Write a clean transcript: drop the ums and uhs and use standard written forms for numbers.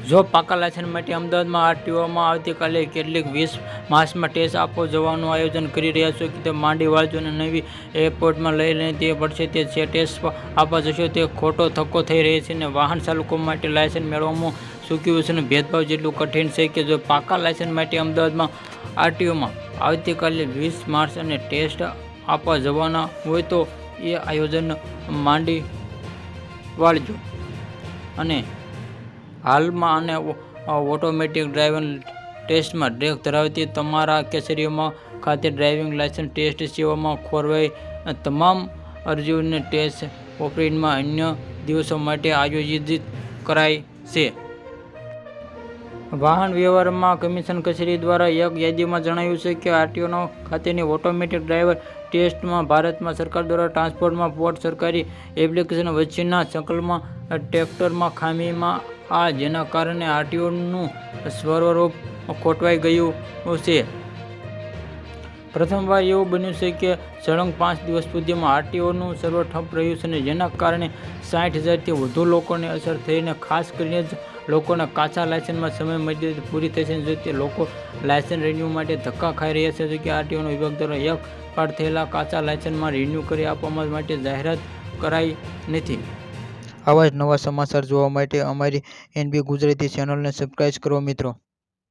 જો પાકા લાયસન્સ માટે અમદાવાદમાં આરટીઓમાં આવતીકાલે કેટલીક 20 માર્ચમાં ટેસ્ટ આપવા જવાનું આયોજન કરી રહ્યા છો કે તે માંડી વાળજો અને નવી એરપોર્ટમાં લઈને તે પડશે તે છે ટેસ્ટ આપવા જશો તે ખોટો ધક્કો થઈ રહ્યો છે અને વાહન ચાલકો માટે લાયસન્સ મેળવવામાં ચૂક્યું છે અને ભેદભાવ જેટલું કઠિન છે કે જો પાકા લાયસન્સ માટે અમદાવાદમાં આરટીઓમાં આવતીકાલે 20 માર્ચ અને ટેસ્ટ આપવા જવાના હોય તો એ આયોજન માંડી વાળજો અને હાલમાં અને ઓટોમેટિક ડ્રાઇવિંગ ટેસ્ટમાં ટ્રેક ધરાવતી તમારા કેસરીઓમાં ખાતે ડ્રાઇવિંગ લાયસન્સ ટેસ્ટ સેવામાં ખોરવાઈ તમામ અરજીઓને ટેસ્ટ ઓપરેટમાં અન્ય દિવસો માટે આયોજિત કરાય છે. વાહન વ્યવહારમાં કમિશન કચેરી દ્વારા એક યાદીમાં જણાવ્યું છે કે આરટીઓ ખાતેની ઓટોમેટિક ડ્રાઇવર ટેસ્ટમાં ભારતમાં સરકાર દ્વારા ટ્રાન્સપોર્ટમાં પોર્ટ સરકારી એપ્લિકેશન વચ્ચેના સંકલનમાં ટ્રેક્ટરમાં ખામીમાં જેના કારણે આરટીઓનું સ્વરૂપ ખોટવાઈ ગયું છે. પ્રથમવાર એવું બન્યું છે કે સળંગ 5 દિવસ સુધીમાં આરટીઓનું સર્વર ઠપ રહ્યું છે અને જેના કારણે 60,000થી વધુ લોકોને અસર થઈને ખાસ કરીને જ લોકોના કાચા લાયસન્સમાં સમય મર્યાદા પૂરી થશે. જો તે લોકો લાયસન્સ રિન્યૂ માટે ધક્કા ખાઈ રહ્યા છે કે આરટીઓનો વિભાગ દ્વારા એક પાર થયેલા કાચા લાયસન્સમાં રિન્યૂ કરી આપવા માટે જાહેરાત કરાઈ નથી. આવા જ નવા સમાચાર જોવા માટે અમારી NB ગુજરાતી ચેનલને સબસ્ક્રાઇબ કરો મિત્રો.